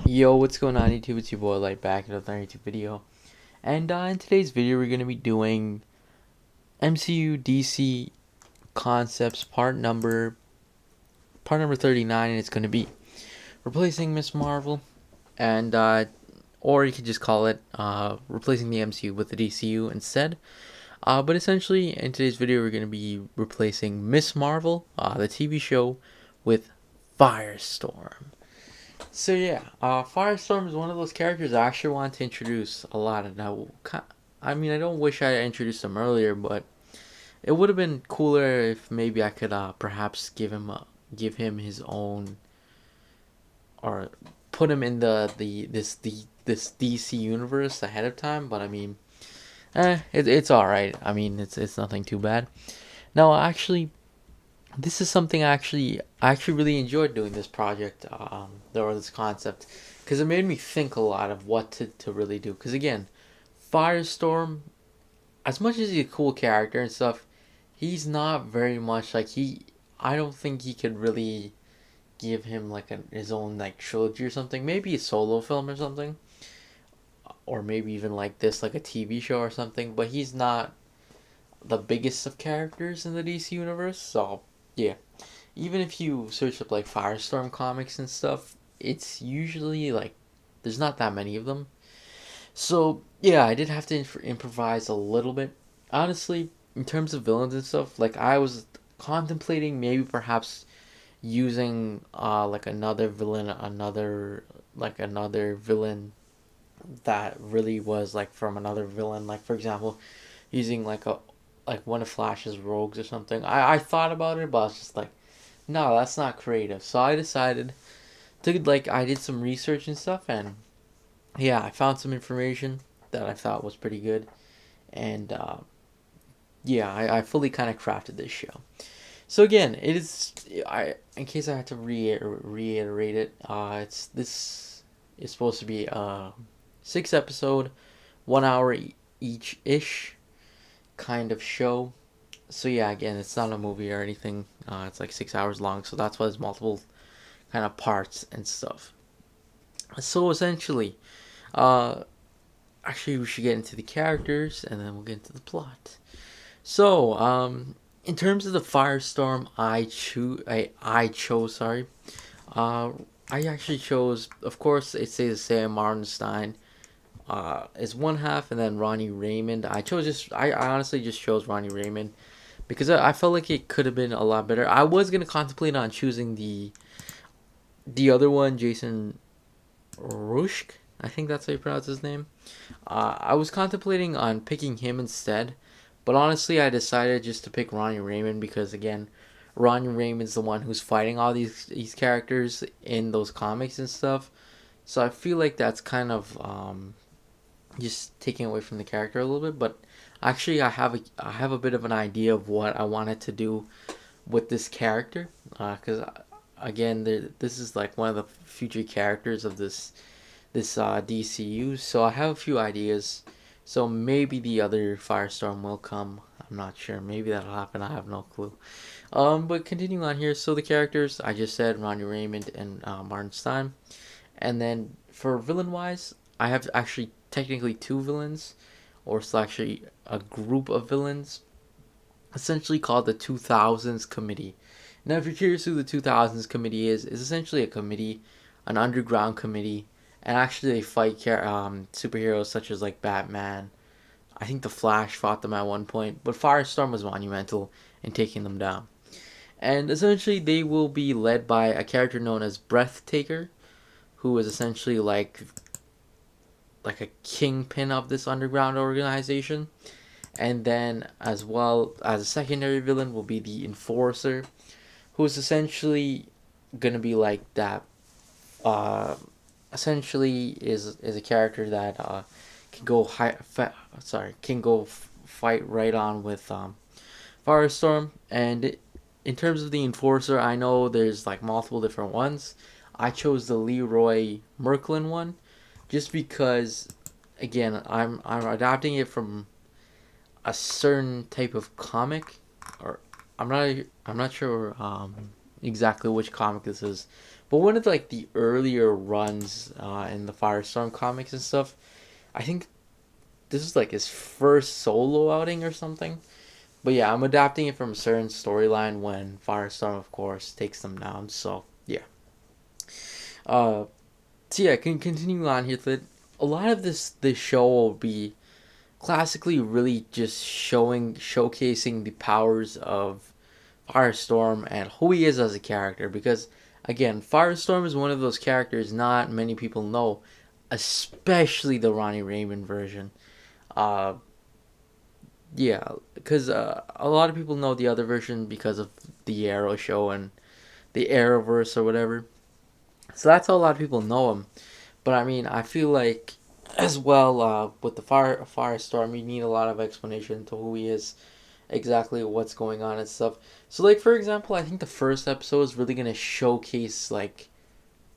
Yo, what's going on YouTube? It's your boy Light back in another YouTube video. And in today's video, we're going to be doing MCU DC concepts part number 39, and it's going to be replacing Miss Marvel, and or you could just call it replacing the MCU with the DCU instead. But essentially, in today's video, we're going to be replacing Miss Marvel, the TV show, with Firestorm. So yeah, Firestorm is one of those characters I actually want to introduce a lot. And I mean, I don't wish I introduced him earlier, but it would have been cooler if maybe I could perhaps give him his own, or put him in this DC universe ahead of time. But I mean, it's all right. I mean, it's nothing too bad. Now, actually, this is something I actually really enjoyed doing this project, or this concept, because it made me think a lot of what to really do. Because again, Firestorm, as much as he's a cool character and stuff, he's not very much like he. I don't think he could really give him like his own like trilogy or something. Maybe a solo film or something, or maybe even like this, like a TV show or something. But he's not the biggest of characters in the DC universe, so yeah. Even if you search up like Firestorm comics and stuff, it's usually like there's not that many of them. So yeah, I did have to improvise a little bit. Honestly, in terms of villains and stuff, like I was contemplating maybe perhaps using like another villain that really was like from another villain. Like for example, using like one of Flash's rogues or something. I thought about it, but I was just like, no, that's not creative. So I decided to like I did some research and stuff, and yeah, I found some information that I thought was pretty good, and yeah, I fully kind of crafted this show. So again, it is I in case I had to reiterate it, it's this is supposed to be a 6 episode, 1 hour each ish kind of show. So yeah, again, it's not a movie or anything. It's like 6 hours long, so that's why there's multiple kind of parts and stuff. So essentially, uh, actually, we should get into the characters and then we'll get into the plot. So, in terms of the Firestorm, I chose. Sorry, uh, I actually chose. Of course, it says Sam Martinstein. Is one half, and then Ronnie Raymond. I honestly just chose Ronnie Raymond because I felt like it could have been a lot better. I was gonna contemplate on choosing the other one, Jason Rushk. I think that's how you pronounce his name. I was contemplating on picking him instead, but honestly, I decided just to pick Ronnie Raymond because again, Ronnie Raymond's the one who's fighting all these characters in those comics and stuff. So I feel like that's kind of just taking away from the character a little bit. But actually, I have a bit of an idea of what I wanted to do with this character, because again, this is like one of the future characters of this DCU. So I have a few ideas. So maybe the other Firestorm will come. I'm not sure. Maybe that'll happen. I have no clue. But continuing on here. So the characters I just said, Ronnie Raymond and Martin Stein. And then for villain wise, I have actually technically two villains, or it's actually a group of villains, essentially called the 2000s Committee. Now, if you're curious who the 2000s Committee is essentially a committee, an underground committee, and actually they fight superheroes such as like Batman. I think the Flash fought them at one point, but Firestorm was monumental in taking them down. And essentially, they will be led by a character known as Breathtaker, who is essentially like a kingpin of this underground organization. And then, as well as a secondary villain, will be the Enforcer, who is essentially gonna be like that. Uh, Essentially, is a character that can go fight right on with Firestorm. And in terms of the Enforcer, I know there's like multiple different ones. I chose the Leroy Merklin one, just because, again, I'm adapting it from a certain type of comic, or I'm not sure exactly which comic this is, But one of like the earlier runs in the Firestorm comics and stuff, I think this is like his first solo outing or something. But yeah, I'm adapting it from a certain storyline when Firestorm, of course, takes them down. So yeah. Uh, so yeah, can continue on here. That a lot of this show will be classically really just showcasing the powers of Firestorm and who he is as a character. Because again, Firestorm is one of those characters not many people know, especially the Ronnie Raymond version. Uh, yeah, because a lot of people know the other version because of the Arrow show and the Arrowverse or whatever. So that's how a lot of people know him. But I mean, I feel like as well with the Firestorm, you need a lot of explanation to who he is, exactly what's going on and stuff. So like for example, I think the first episode is really gonna showcase like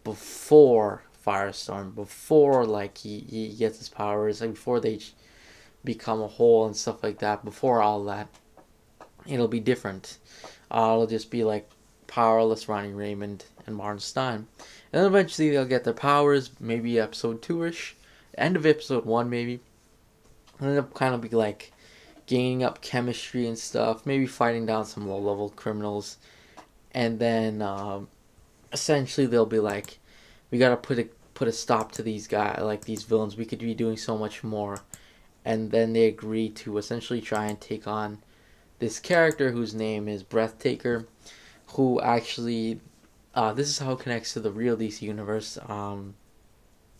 before Firestorm, before like he gets his powers, like before they become a whole and stuff like that. Before all that, it'll be different. It'll just be like powerless Ronnie Raymond and Martin Stein. And then eventually they'll get their powers, maybe episode 2-ish, end of episode 1 maybe. And then they'll kind of be like gaining up chemistry and stuff, maybe fighting down some low level criminals. And then essentially they'll be like, we gotta put a stop to these guys, like these villains. We could be doing so much more. And then they agree to essentially try and take on this character whose name is Breathtaker, who actually this is how it connects to the real DC universe.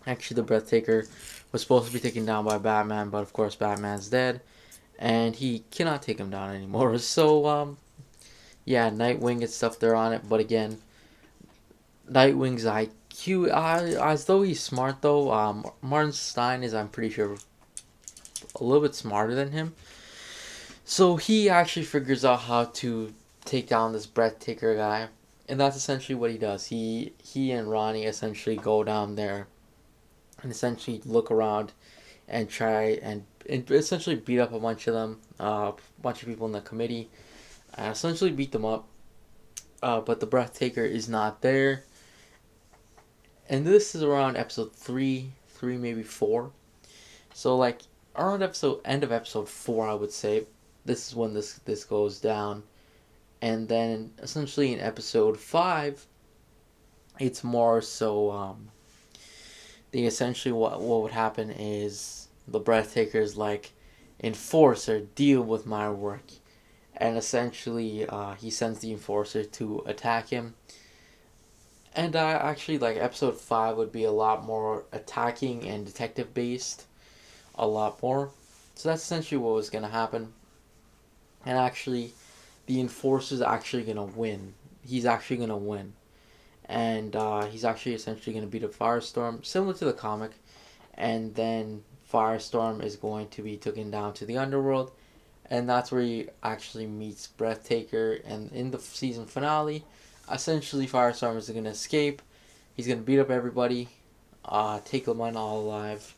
Actually, the Breathtaker was supposed to be taken down by Batman, but of course Batman's dead, and he cannot take him down anymore. So yeah, Nightwing and stuff they're on it, but again, Nightwing's IQ, as though he's smart though. Martin Stein is, I'm pretty sure, a little bit smarter than him. So he actually figures out how to take down this Breathtaker guy, and that's essentially what he does. He and Ronnie essentially go down there and essentially look around and try and essentially beat up a bunch of them, a bunch of people in the committee, essentially beat them up. But the Breathtaker is not there, and this is around episode three maybe 4. So like around episode end of episode 4, I would say. This is when this goes down, and then essentially in episode 5, it's more so the essentially what would happen is the Breathtaker's like, enforcer, deal with my work, and essentially he sends the enforcer to attack him. And actually like episode 5 would be a lot more attacking and detective based, a lot more. So that's essentially what was gonna happen. And actually, the enforcer's actually gonna win. He's actually gonna win, and he's actually essentially gonna beat up Firestorm, similar to the comic. And then Firestorm is going to be taken down to the underworld, and that's where he actually meets Breathtaker. And in the season finale, essentially Firestorm is gonna escape. He's gonna beat up everybody, take them on all alive,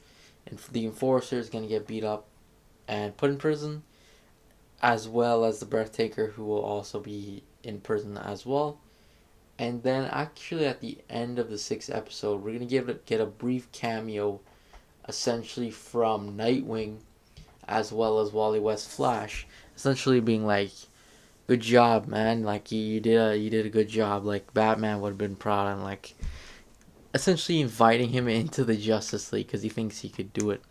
and the enforcer is gonna get beat up and put in prison, as well as the Breathtaker, who will also be in prison as well. And then actually at the end of the 6th episode, we're gonna get a brief cameo, essentially from Nightwing, as well as Wally West Flash, essentially being like, "Good job, man! Like you did a good job. Like Batman would have been proud," and like essentially inviting him into the Justice League because he thinks he could do it.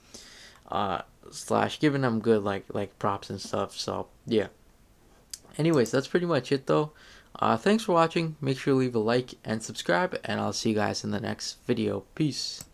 Slash giving him good like props and stuff. So yeah. Anyways, that's pretty much it though. Thanks for watching. Make sure to leave a like and subscribe, and I'll see you guys in the next video. Peace.